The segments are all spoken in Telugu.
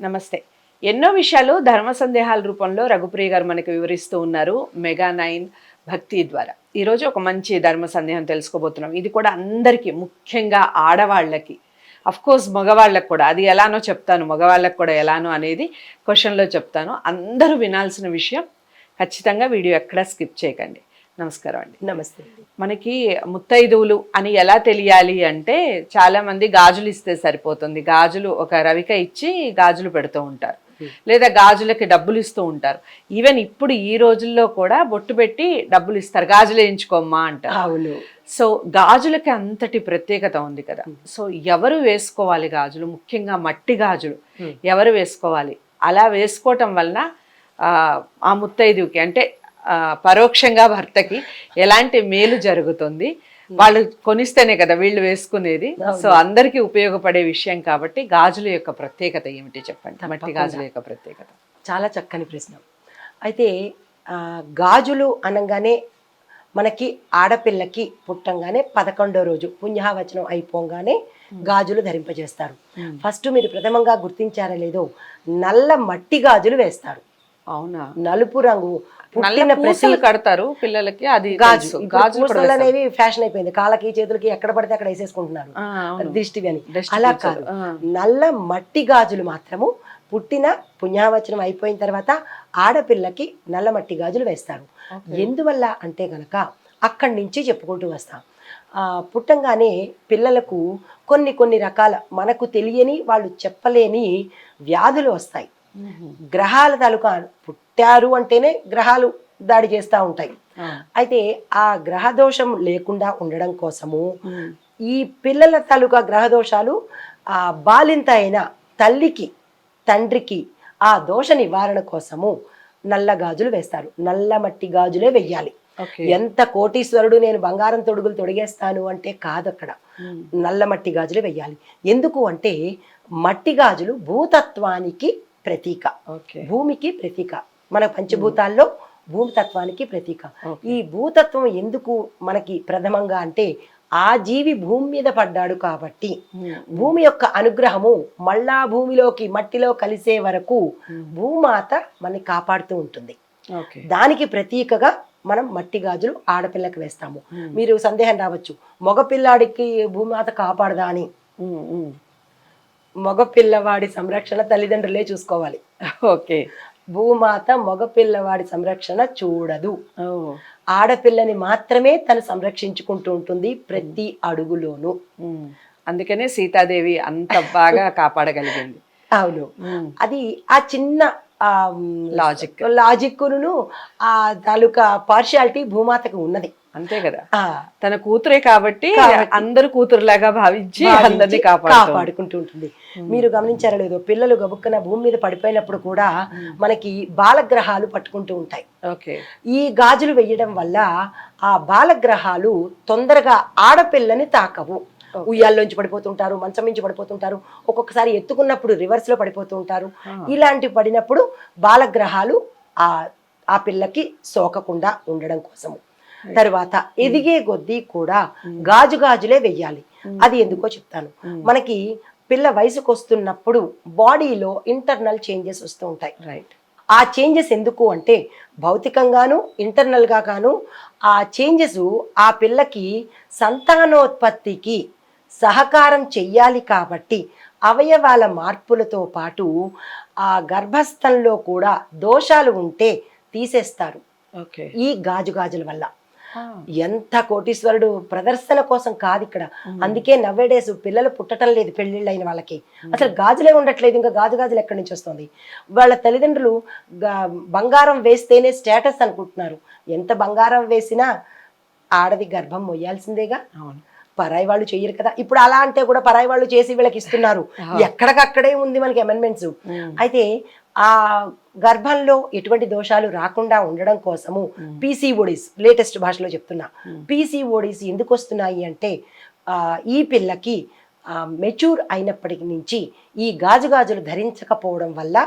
నమస్తే. ఎన్నో విషయాలు ధర్మ సందేహాల రూపంలో రఘుప్రియ గారు మనకు వివరిస్తూ ఉన్నారు మెగా 9 భక్తి ద్వారా. ఈరోజు ఒక మంచి ధర్మ సందేహం తెలుసుకోబోతున్నాం. ఇది కూడా అందరికీ, ముఖ్యంగా ఆడవాళ్ళకి, కోర్స్ మగవాళ్ళకు కూడా, అది ఎలానో చెప్తాను, మగవాళ్ళకు కూడా ఎలానో అనేది క్వశ్చన్లో చెప్తాను. అందరూ వినాల్సిన విషయం. ఖచ్చితంగా వీడియో ఎక్కడా స్కిప్ చేయకండి. నమస్కారం అండి. నమస్తే. మనకి ముత్తైదువులు అని ఎలా తెలియాలి అంటే, చాలామంది గాజులు ఇస్తే సరిపోతుంది. గాజులు ఒక రవిక ఇచ్చి గాజులు పెడుతూ ఉంటారు, లేదా గాజులకి డబ్బులు ఇస్తూ ఉంటారు. ఈవెన్ ఇప్పుడు ఈ రోజుల్లో కూడా బొట్టు పెట్టి డబ్బులు ఇస్తారు, గాజులు వేయించుకోమ్మా అంటారు. అవును. సో గాజులకి అంతటి ప్రత్యేకత ఉంది కదా. సో ఎవరు వేసుకోవాలి గాజులు, ముఖ్యంగా మట్టి గాజులు ఎవరు వేసుకోవాలి? అలా వేసుకోవటం వలన ఆ ముత్తైదువుకి అంటే పరోక్షంగా భర్తకి ఎలాంటి మేలు జరుగుతుంది? వాళ్ళు కొనిస్తేనే కదా వీళ్ళు వేసుకునేది. సో అందరికీ ఉపయోగపడే విషయం కాబట్టి గాజుల యొక్క ప్రత్యేకత ఏమిటి చెప్పండి, మట్టి గాజుల యొక్క ప్రత్యేకత. చాలా చక్కని ప్రశ్న. అయితే గాజులు అనగానే మనకి ఆడపిల్లకి పుట్టంగానే 11వ రోజు పుణ్యవచనం అయిపోగానే గాజులు ధరింపజేస్తారు. ఫస్ట్ మీరు ప్రథమంగా గుర్తించారా లేదో, నల్ల మట్టి గాజులు వేస్తారు. అవునా? నలుపు రంగు పుట్టిన ప్రతి కడతారు పిల్లలకి. అది గాజులు అనేవి ఫ్యాషన్ అయిపోయింది. కాళ్ళకి చేతులకి ఎక్కడ పడితే అక్కడ వేసేసుకుంటున్నారు దిష్టివి అని. అలా కాదు, నల్ల మట్టి గాజులు మాత్రము పుట్టిన పుణ్యవచనం అయిపోయిన తర్వాత ఆడపిల్లకి నల్ల మట్టి గాజులు వేస్తారు. ఎందువల్ల అంటే గనక అక్కడి నుంచి చెప్పుకుంటూ వస్తాం. పుట్టంగానే పిల్లలకు కొన్ని రకాల మనకు తెలియని, వాళ్ళు చెప్పలేని వ్యాధులు వస్తాయి. గ్రహాల తాలూకా, పుట్టారు అంటేనే గ్రహాలు దాడి చేస్తూ ఉంటాయి. అయితే ఆ గ్రహ దోషం లేకుండా ఉండడం కోసము ఈ పిల్లల తాలూకా గ్రహ దోషాలు బాలింత అయిన తల్లికి తండ్రికి ఆ దోష నివారణ కోసము నల్ల గాజులు వేస్తారు. నల్ల మట్టి గాజులే వెయ్యాలి. ఎంత కోటీశ్వరుడు నేను బంగారం తొడుగులు తొడిగేస్తాను అంటే కాదు, అక్కడ నల్ల మట్టి గాజులే వెయ్యాలి. ఎందుకు అంటే మట్టి గాజులు భూతత్వానికి ప్రతీక, భూమికి ప్రతీక. మన పంచభూతాల్లో భూమితత్వానికి ప్రతీక. ఈ భూతత్వం ఎందుకు మనకి ప్రథమంగా అంటే, ఆ జీవి భూమి మీద పడ్డాడు కాబట్టి భూమి యొక్క అనుగ్రహము మళ్ళా భూమిలోకి మట్టిలో కలిసే వరకు భూమాత మనని కాపాడుతూ ఉంటుంది. దానికి ప్రతీకగా మనం మట్టి గాజులు ఆడపిల్లకి వేస్తాము. మీరు సందేహం రావచ్చు, మగపిల్లాడికి భూమాత కాపాడదా అని. మగపిల్లవాడి సంరక్షణ తల్లిదండ్రులే చూసుకోవాలి. ఓకే. భూమాత మగపిల్లవాడి సంరక్షణ చూడదు. ఆడపిల్లని మాత్రమే తను సంరక్షించుకుంటూ ఉంటుంది ప్రతి అడుగులోనూ. అందుకనే సీతాదేవి అంత బాగా కాపాడగలిగింది. అవును. అది ఆ చిన్న లాజిక్ను ఆ తాలూకా పార్షియాలిటీ భూమాతకు ఉన్నది. అంతే కదా, తన కూతురే కాబట్టి అందరు కూతురులాగా భావించి అందరినీ కాపాడుకుంటూ ఉంటుంది. మీరు గమనించారో లేదో, పిల్లలు గబుక్కన భూమి మీద పడిపోయినప్పుడు కూడా మనకి బాలగ్రహాలు పట్టుకుంటూ ఉంటాయి. ఈ గాజులు వేయడం వల్ల ఆ బాలగ్రహాలు తొందరగా ఆడపిల్లని తాకవు. ఉయ్యాల్లోంచి పడిపోతుంటారు, మంచం నుంచి పడిపోతుంటారు, ఒక్కొక్కసారి ఎత్తుకున్నప్పుడు రివర్స్ లో పడిపోతూ ఉంటారు. ఇలాంటివి పడినప్పుడు బాలగ్రహాలు ఆ పిల్లకి సోకకుండా ఉండడం కోసము. తర్వాత ఎదిగే కొద్దీ కూడా గాజులే వెయ్యాలి. అది ఎందుకో చెప్తాను. మనకి పిల్ల వయసుకు వస్తున్నప్పుడు బాడీలో ఇంటర్నల్ చేంజెస్ వస్తూ ఉంటాయి. ఆ చేంజెస్ ఎందుకు అంటే, భౌతికంగాను ఇంటర్నల్ గా గాను ఆ చేంజెస్ ఆ పిల్లకి సంతానోత్పత్తికి సహకారం చెయ్యాలి కాబట్టి అవయవాల మార్పులతో పాటు ఆ గర్భస్థంలో కూడా దోషాలు ఉంటే తీసేస్తారు ఈ గాజుల వల్ల. ఎంత కోటీశ్వరుడు ప్రదర్శన కోసం కాదు ఇక్కడ. అందుకే నవ్వేడేస్ పిల్లలు పుట్టడం లేదు పెళ్లిళ్ళు అయిన వాళ్ళకి. అసలు గాజులే ఉండట్లేదు, ఇంకా గాజులు ఎక్కడి నుంచి వస్తుంది? వాళ్ళ తల్లిదండ్రులు బంగారం వేస్తేనే స్టేటస్ అనుకుంటున్నారు. ఎంత బంగారం వేసినా ఆడది గర్భం మొయ్యాల్సిందేగా. పరాయి వాళ్ళు చెయ్యరు కదా. ఇప్పుడు అలా అంటే కూడా పరాయి వాళ్ళు చేసి వీళ్ళకి ఇస్తున్నారు. ఎక్కడికక్కడే ఉంది మనకి అమెండ్మెంట్స్. అయితే ఆ గర్భంలో ఎటువంటి దోషాలు రాకుండా ఉండడం కోసము పీసీఓడీస్, లేటెస్ట్ భాషలో చెప్తున్నా, పీసీఓడీస్ ఎందుకు వస్తున్నాయి అంటే, ఈ పిల్లకి మెచ్యూర్ అయినప్పటికి నుంచి ఈ గాజులు ధరించకపోవడం వల్ల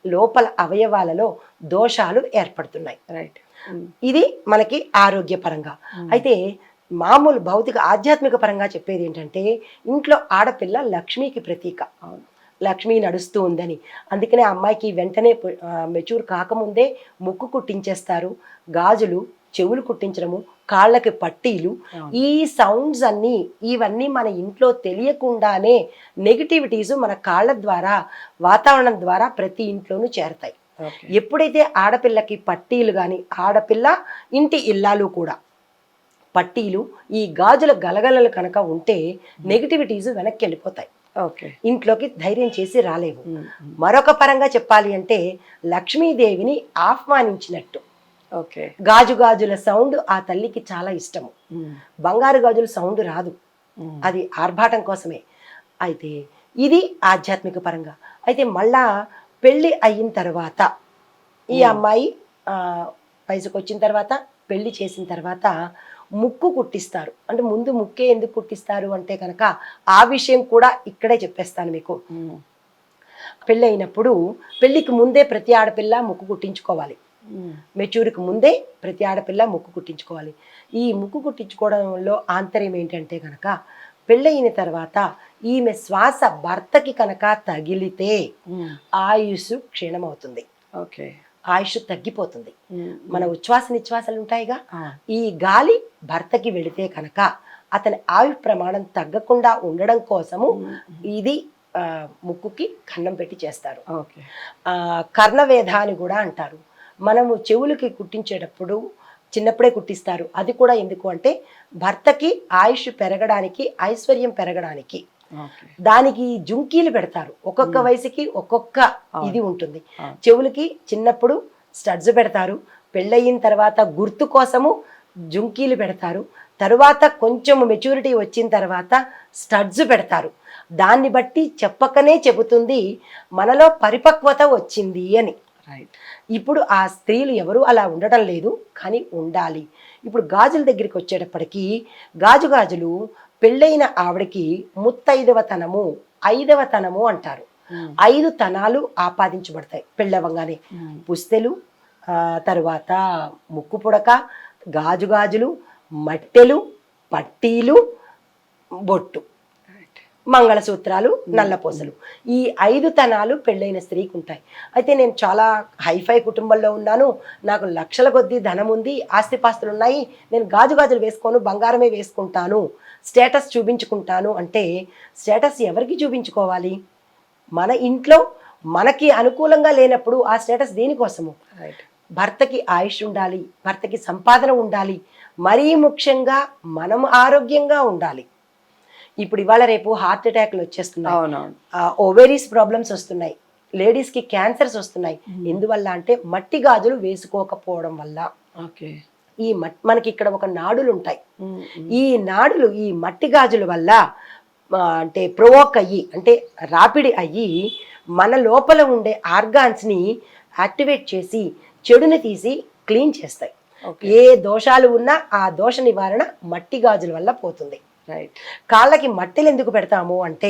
లోపల అవయవాలలో దోషాలు ఏర్పడుతున్నాయి. ఇది మనకి ఆరోగ్యపరంగా. అయితే మామూలు భౌతిక ఆధ్యాత్మిక పరంగా చెప్పేది ఏంటంటే, ఇంట్లో ఆడపిల్ల లక్ష్మికి ప్రతీక. లక్ష్మి నడుస్తూ ఉందని. అందుకనే ఆ అమ్మాయికి వెంటనే మెచ్యూర్ కాకముందే ముక్కు కుట్టించేస్తారు. గాజులు, చెవులు కుట్టించడము, కాళ్ళకి పట్టీలు, ఈ సౌండ్స్ అన్నీ ఇవన్నీ మన ఇంట్లో తెలియకుండానే నెగిటివిటీస్ మన కాళ్ళ ద్వారా, వాతావరణం ద్వారా ప్రతి ఇంట్లోనూ చేరతాయి. ఎప్పుడైతే ఆడపిల్లకి పట్టీలు కానీ, ఆడపిల్ల ఇంటి ఇల్లాలు కూడా పట్టీలు, ఈ గాజుల గలగలలు కనుక ఉంటే నెగిటివిటీస్ వెనక్కి వెళ్ళిపోతాయి. ఇంట్లోకి ధైర్యం చేసి రాలేవు. మరొక పరంగా చెప్పాలి అంటే లక్ష్మీదేవిని ఆహ్వానించినట్టు. గాజుల సౌండ్ ఆ తల్లికి చాలా ఇష్టము. బంగారు గాజుల సౌండ్ రాదు, అది ఆర్భాటం కోసమే. అయితే ఇది ఆధ్యాత్మిక పరంగా. అయితే మళ్ళా పెళ్ళి అయిన తర్వాత ఈ అమ్మాయి వయసుకు వచ్చిన తర్వాత, పెళ్లి చేసిన తర్వాత ముక్కు కుట్టిస్తారు. అంటే ముందు ముక్కే ఎందుకు కుట్టిస్తారు అంటే కనుక ఆ విషయం కూడా ఇక్కడే చెప్పేస్తాను మీకు. పెళ్ళి అయినప్పుడు పెళ్లికి ముందే ప్రతి ఆడపిల్ల ముక్కు కుట్టించుకోవాలి. మెచ్యూర్కి ముందే ప్రతి ఆడపిల్ల ముక్కు కుట్టించుకోవాలి. ఈ ముక్కు కుట్టించుకోవడంలో ఆంతర్యం ఏంటంటే కనుక పెళ్ళయిన తర్వాత ఈమె శ్వాస భర్తకి కనుక తగిలితే ఆయుష్ క్షీణమవుతుంది, ఆయుష్ తగ్గిపోతుంది. మన ఉచ్ఛ్వాస నిశ్వాసాలు ఉంటాయిగా, ఈ గాలి భర్తకి వెళితే కనుక అతని ఆయు ప్రమాణం తగ్గకుండా ఉండడం కోసము ఇది ముక్కుకి కన్నం పెట్టి చేస్తారు. కర్ణవేధ అని కూడా అంటారు. మనము చెవులకి కుట్టించేటప్పుడు చిన్నప్పుడే కుట్టిస్తారు. అది కూడా ఎందుకు అంటే భర్తకి ఆయుష్ పెరగడానికి, ఐశ్వర్యం పెరగడానికి. దానికి జుంకీలు పెడతారు. ఒక్కొక్క వయసుకి ఒక్కొక్క ఇది ఉంటుంది. చెవులకి చిన్నప్పుడు స్టడ్స్ పెడతారు, పెళ్ళయిన తర్వాత గుర్తు కోసము జుంకీలు పెడతారు, తరువాత కొంచెం మెచ్యూరిటీ వచ్చిన తర్వాత స్టడ్స్ పెడతారు. దాన్ని బట్టి చెప్పకనే చెబుతుంది మనలో పరిపక్వత వచ్చింది అని. ఇప్పుడు ఆ స్త్రీలు ఎవరు అలా ఉండటం లేదు, కానీ ఉండాలి. ఇప్పుడు గాజుల దగ్గరికి వచ్చేటప్పటికి గాజులు పెళ్ళైన ఆవిడకి ముత్తైదవ తనము, 5వ తనము అంటారు. 5 తనాలు ఆపాదించబడతాయి పెళ్ళవంగానే. పుస్తెలు, తరువాత ముక్కు పుడక, గాజులు, మట్టెలు, పట్టీలు, బొట్టు, మంగళసూత్రాలు, నల్లపూసలు, ఈ 5 తనాలు పెళ్ళైన స్త్రీకి ఉంటాయి. అయితే నేను చాలా హైఫై కుటుంబంలో ఉన్నాను, నాకు లక్షల కొద్దీ ధనం ఉంది, ఆస్తిపాస్తులు ఉన్నాయి, నేను గాజులు వేసుకోను, బంగారమే వేసుకుంటాను, స్టేటస్ చూపించుకుంటాను అంటే స్టేటస్ ఎవరికి చూపించుకోవాలి? మన ఇంట్లో మనకి అనుకూలంగా లేనప్పుడు ఆ స్టేటస్ దేనికోసము? భర్తకి ఆయుష్ ఉండాలి, భర్తకి సంపాదన ఉండాలి, మరీ ముఖ్యంగా మనం ఆరోగ్యంగా ఉండాలి. ఇప్పుడు ఇవాళ రేపు హార్ట్ అటాక్లు వచ్చేస్తున్నాయి, ఓవెరీస్ ప్రాబ్లమ్స్ వస్తున్నాయి, లేడీస్కి క్యాన్సర్స్ వస్తున్నాయి. ఎందువల్ల అంటే మట్టి గాజులు వేసుకోకపోవడం వల్ల. ఈ మనకి ఇక్కడ ఒక నాడులు ఉంటాయి, ఈ నాడులు ఈ మట్టి గాజుల వల్ల అంటే ప్రొవోక్ అయ్యి, అంటే రాపిడి అయ్యి మన లోపల ఉండే ఆర్గాన్స్ని యాక్టివేట్ చేసి చెడుని తీసి క్లీన్ చేస్తాయి. ఏ దోషాలు ఉన్నా ఆ దోష నివారణ మట్టి గాజుల వల్ల పోతుంది. కాళ్ళకి మట్టెలు ఎందుకు పెడతాము అంటే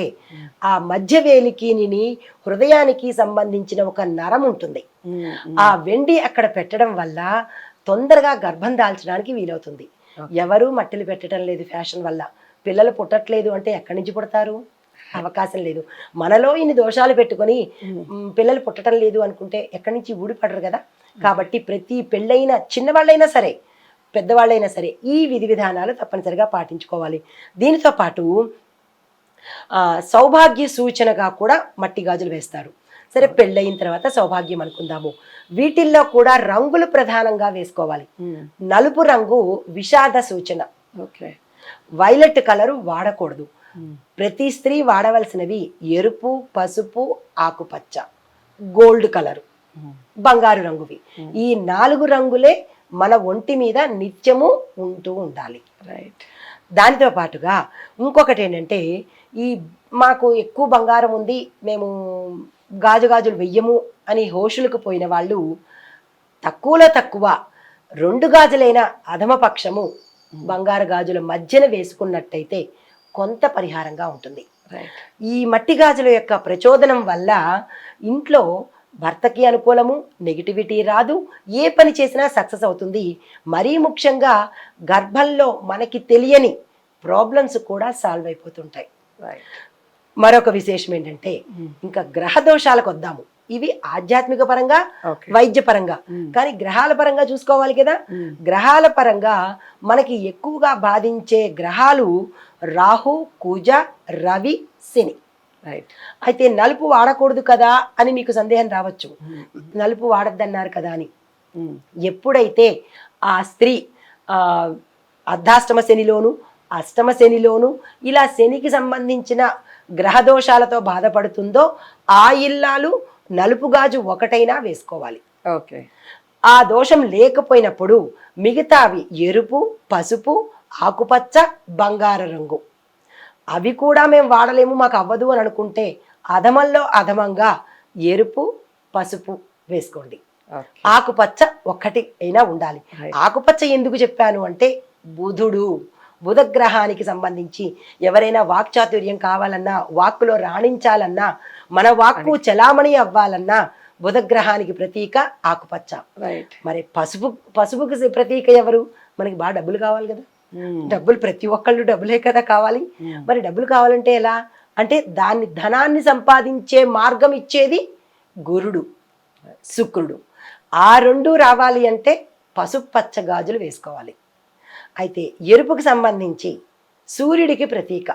ఆ మధ్య వేలికి హృదయానికి సంబంధించిన ఒక నరం ఉంటుంది, ఆ వెండి అక్కడ పెట్టడం వల్ల తొందరగా గర్భం దాల్చడానికి వీలవుతుంది. ఎవరు మట్టెలు పెట్టడం లేదు ఫ్యాషన్ వల్ల. పిల్లలు పుట్టట్లేదు అంటే ఎక్కడి నుంచి పుడతారు? అవకాశం లేదు. మనలో ఇన్ని దోషాలు పెట్టుకొని పిల్లలు పుట్టడం లేదు అనుకుంటే ఎక్కడి నుంచి ఊడిపడరు కదా. కాబట్టి ప్రతి పెళ్ళైనా, చిన్నవాళ్ళైనా సరే పెద్దవాళ్ళైనా సరే ఈ విధి విధానాలు తప్పనిసరిగా పాటించుకోవాలి. దీనితో పాటు సౌభాగ్య సూచనగా కూడా మట్టి గాజులు వేస్తారు. సరే, పెళ్ళయిన తర్వాత సౌభాగ్యం అనుకుందాము. వీటిల్లో కూడా రంగులు ప్రధానంగా వేసుకోవాలి. నలుపు రంగు విషాద సూచన, వైలెట్ కలరు వాడకూడదు. ప్రతి స్త్రీ వాడవలసినవి ఎరుపు, పసుపు, ఆకుపచ్చ, గోల్డ్ కలరు, బంగారు రంగువి. ఈ 4 రంగులే మన ఒంటి మీద నిత్యము ఉంటూ ఉండాలి. దానితో పాటుగా ఇంకొకటి ఏంటంటే, ఈ మాకు ఎక్కువ బంగారం ఉంది, మేము గాజులు వెయ్యము అని హోషులకు పోయిన వాళ్ళు తక్కువలో తక్కువ 2 గాజులైన అధమపక్షము బంగారు గాజుల మధ్యన వేసుకున్నట్టయితే కొంత పరిహారంగా ఉంటుంది. ఈ మట్టి గాజుల యొక్క ప్రచోదనం వల్ల ఇంట్లో భర్తకి అనుకూలము, నెగిటివిటీ రాదు, ఏ పని చేసినా సక్సెస్ అవుతుంది. మరీ ముఖ్యంగా గర్భంలో మనకి తెలియని ప్రాబ్లమ్స్ కూడా సాల్వ్ అయిపోతుంటాయి. మరొక విశేషం ఏంటంటే ఇంకా గ్రహ దోషాలకు వద్దాము. ఇవి ఆధ్యాత్మిక పరంగా, Okay. వైద్య పరంగా, కానీ గ్రహాల పరంగా చూసుకోవాలి కదా. గ్రహాల పరంగా మనకి ఎక్కువగా బాధించే గ్రహాలు రాహు, కుజ, రవి, శని. రైట్. అయితే నలుపు వాడకూడదు కదా అని మీకు సందేహం రావచ్చు. నలుపు వాడద్దన్నారు కదా అని. ఎప్పుడైతే ఆ స్త్రీ అర్ధాష్టమ శనిలోను, అష్టమ శనిలోను ఇలా శనికి సంబంధించిన గ్రహదోషాలతో బాధపడుతుందో ఆ ఇల్లాలు నలుపు గాజు ఒకటైనా వేసుకోవాలి. ఓకే. ఆ దోషం లేకపోయినప్పుడు మిగతావి ఎరుపు, పసుపు, ఆకుపచ్చ, బంగారు రంగు అవి కూడా మేము వాడలేము, మాకు అవ్వదు అని అనుకుంటే అధమంలో అధమంగా ఎరుపు, పసుపు వేసుకోండి. ఆకుపచ్చ ఒక్కటి అయినా ఉండాలి. ఆకుపచ్చ ఎందుకు చెప్పాను అంటే బుధ గ్రహానికి సంబంధించి ఎవరైనా వాక్చాతుర్యం కావాలన్నా, వాక్కులో రాణించాలన్నా, మన వాక్కు చలామణి అవ్వాలన్నా బుధ గ్రహానికి ప్రతీక ఆకుపచ్చ. మరి పసుపుకి ప్రతీక ఎవరు? మనకి బాగా డబ్బులు కావాలి కదా. డబ్బులు ప్రతి ఒక్కళ్ళు డబ్బులే కదా కావాలి. మరి డబ్బులు కావాలంటే ఎలా అంటే ధనాన్ని సంపాదించే మార్గం ఇచ్చేది గురుడు, శుక్రుడు. ఆ రెండు రావాలి అంటే పసుపు పచ్చ గాజులు వేసుకోవాలి. అయితే ఎరుపుకి సంబంధించి సూర్యుడికి ప్రతీక.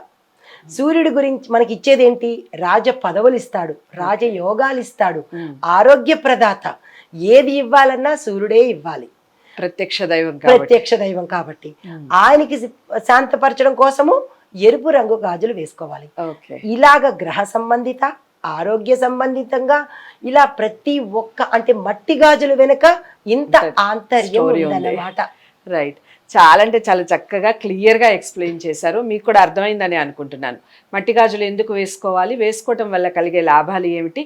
సూర్యుడి గురించి మనకి ఇచ్చేది ఏంటి? రాజ పదవులు ఇస్తాడు, రాజయోగాలు ఇస్తాడు, ఆరోగ్య ప్రదాత. ఏది ఇవ్వాలన్నా సూర్యుడే ఇవ్వాలి. ప్రత్యక్ష దైవం కాబట్టి ఆయనకి శాంతపరచడం కోసము ఎరుపు రంగు గాజులు వేసుకోవాలి. ఇలాగ గ్రహ సంబంధిత, ఆరోగ్య సంబంధితంగా ఇలా ప్రతి ఒక్క అంటే మట్టి గాజులు వెనుక ఇంత ఆంతర్యం ఉందన్నమాట. రైట్. చాలా అంటే చాలా చక్కగా క్లియర్గా ఎక్స్ప్లెయిన్ చేశారు. మీకు కూడా అర్థమైందని అనుకుంటున్నాను. మట్టి గాజులు ఎందుకు వేసుకోవాలి, వేసుకోవటం వల్ల కలిగే లాభాలు ఏమిటి,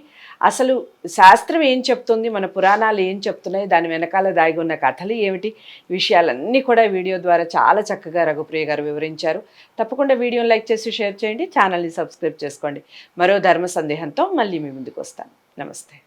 అసలు శాస్త్రం ఏం చెప్తుంది, మన పురాణాలు ఏం చెప్తున్నాయి, దాని వెనకాల దాగి ఉన్న కథలు ఏమిటి, విషయాలన్నీ కూడా వీడియో ద్వారా చాలా చక్కగా రఘుప్రియ గారు వివరించారు. తప్పకుండా వీడియోని లైక్ చేసి షేర్ చేయండి, ఛానల్ని సబ్స్క్రైబ్ చేసుకోండి. మరో ధర్మ సందేహంతో మళ్ళీ మీ ముందుకు వస్తాను. నమస్తే.